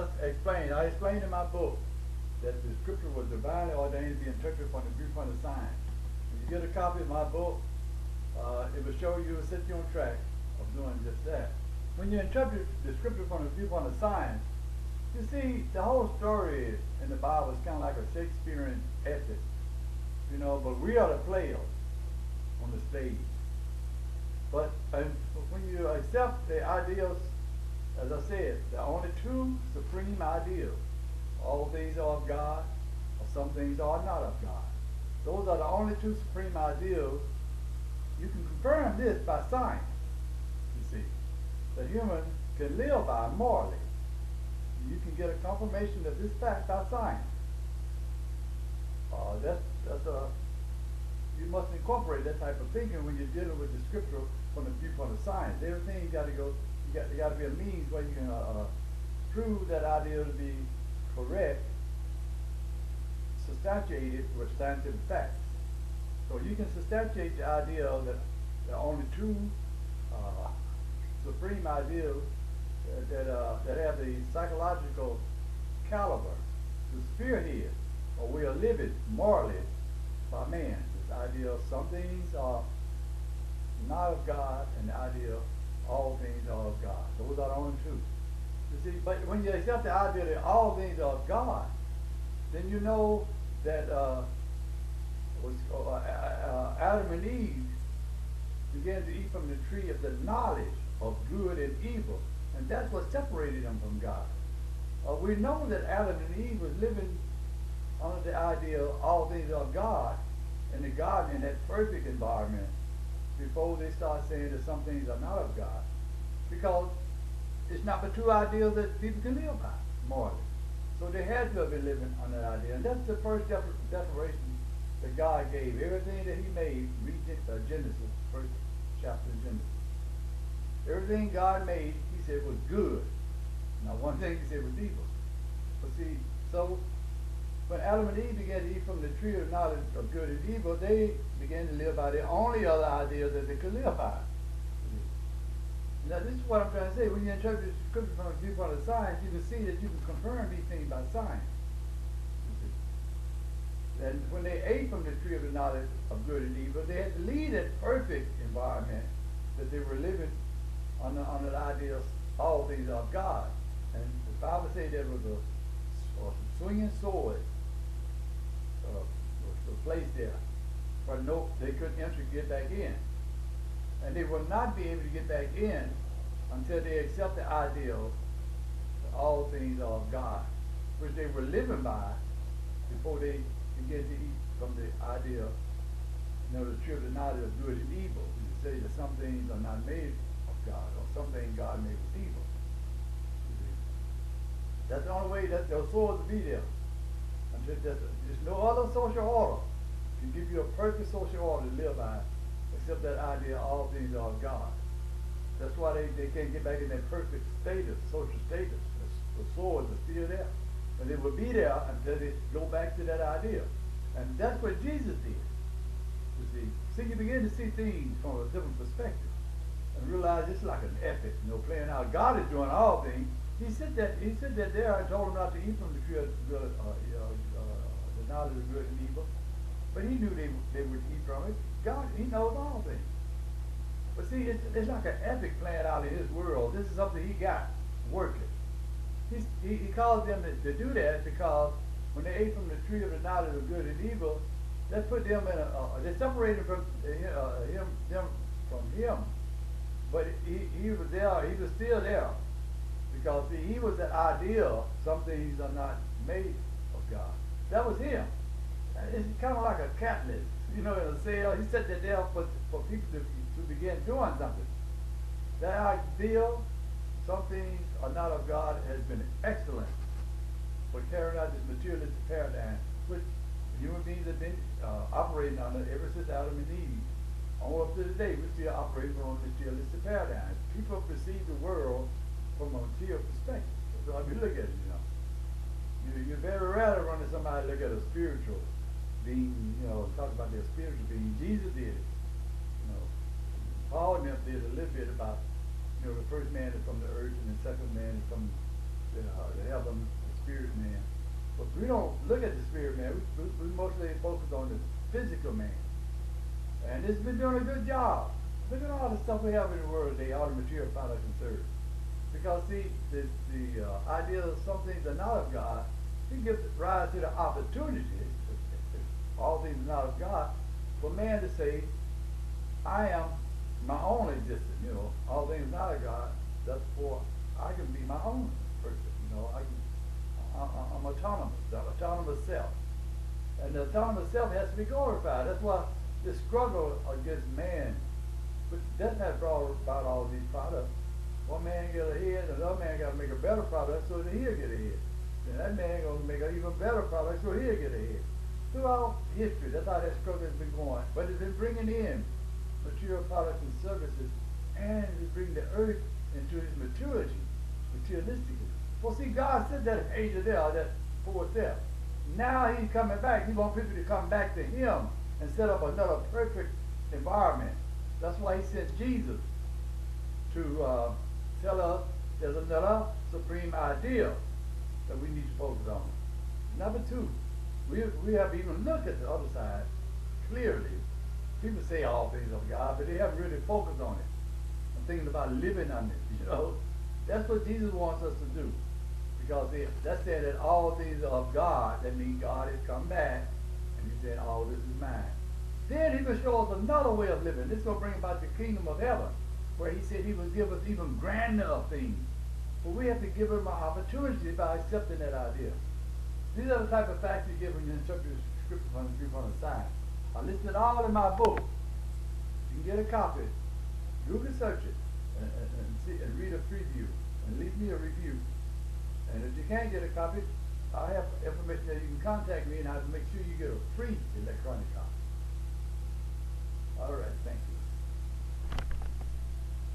just explain. I explained in my book that the scripture was divinely ordained to be interpreted from the viewpoint of science. When you get a copy of my book, it will show you, set you on track of doing just that. When you interpret the scripture from the viewpoint of science, you see, the whole story in the Bible is kind of like a Shakespearean epic, but we are the players on the stage. But when you accept the ideas, as I said, there are only two supreme ideas. All things are of God, or some things are not of God. Those are the only two supreme ideals. You can confirm this by science, you see. The human can live by morally. You can get a confirmation of this fact by science. You must incorporate that type of thinking when you're dealing with the scripture from the viewpoint of science. Everything got to be a means where you can prove that idea to be correct, substantiated with scientific facts. So you can substantiate the idea that there are only two supreme ideas that have the psychological caliber to spearhead or we are living morally by man. This idea of some things are not of God and the idea of all things are of God. Those are the only two. You see, but when you accept the idea that all things are of God, then you know that Adam and Eve began to eat from the tree of the knowledge of good and evil. And that's what separated them from God. We know that Adam and Eve was living under the idea of all things are of God in the garden, in that perfect environment, before they start saying that some things are not of God. Because it's not the two ideals that people can live by morally. So they had to have been living on that idea. And that's the first declaration that God gave. Everything that he made, read Genesis, first chapter of Genesis. Everything God made, he said was good. Now one thing he said was evil. But see, so when Adam and Eve began to eat from the tree of knowledge of good and evil, they began to live by the only other idea that they could live by. Now this is what I'm trying to say. When you interpret the scripture from the viewpoint of science, you can see that you can confirm these things by science. And when they ate from the tree of the knowledge of good and evil, they had to leave that perfect environment that they were living on the idea of all things of God. And the Bible said there was a swinging sword was placed there, but no, they couldn't enter and get back in. And they will not be able to get back in until they accept the ideal that all things are of God, which they were living by before they began to eat from the idea, the tree of the knowledge of good and evil. You say that some things are not made of God, or some things God made with evil. That's the only way that those swords will be there. There's no other social order can give you a perfect social order to live by except that idea all things are of God. That's why they can't get back in that perfect status, social status. The swords are still there. And they will be there until they go back to that idea. And that's what Jesus did. You see, you begin to see things from a different perspective and realize it's like an epic, playing out. God is doing all things. He said that there and told them not to eat from the tree of the knowledge of good and evil. But he knew they would eat from it. God, he knows all things. But see, it's like an epic playing out in his world. This is something he got working. He caused them to do that because when they ate from the tree of the knowledge of good and evil, that put them in they separated from them from him. But he was there, he was still there. Because see, he was the ideal, some things are not made of God. That was him. It's kind of like a catalyst, in a cell. He set that there for people to begin doing something. That ideal, some things are not of God, has been excellent for carrying out this materialistic paradigm, which human beings have been operating on it ever since Adam and Eve. On up to today, we're still operating on a materialistic paradigm. People perceive the world from a material perspective. So I mean, look at it, you very rarely run into somebody look at a spiritual being, talk about their spiritual being. Jesus did it. Paul and them did a little bit about, the first man is from the earth and the second man is from the heaven, we don't look at the spirit man. We mostly focus on the physical man. And it's been doing a good job. Look at all the stuff we have in the world today, all the material products and services. Because see, the idea of some things are not of God, it gives rise to the opportunity, all things are not of God, for man to say, I am my own existence, you know, all things not of God, therefore I can be my own person, you know, I'm autonomous, the autonomous self. And the autonomous self has to be glorified. That's why the struggle against man, but that's not brought about all these products. One man get ahead, another man got to make a better product so that he'll get ahead. Then that man going to make an even better product so he'll get ahead. Throughout history, that's how that struggle has been going. But it's been bringing in material products and services, and it's bringing the earth into its maturity, materialistically. Well, see, God said that age of there, that fourth there. Now he's coming back. He wants people to come back to him and set up another perfect environment. That's why he sent Jesus to tell us there's another supreme ideal that we need to focus on. Number two, we have even looked at the other side clearly. People say all things of God, but they haven't really focused on it. I'm thinking about living on it, you know. That's what Jesus wants us to do. Because that's saying that all things are of God. That means God has come back, and he said, all this is mine. Then he will show us another way of living. This is going to bring about the kingdom of heaven, where he said he will give us even grander things. But we have to give him an opportunity by accepting that idea. These are the type of facts you give when you interpret the scripture from the three-pointed sign. I listed all in my book. You can get a copy. Google search it and read a preview and leave me a review. And if you can't get a copy, I have information that you can contact me and I'll make sure you get a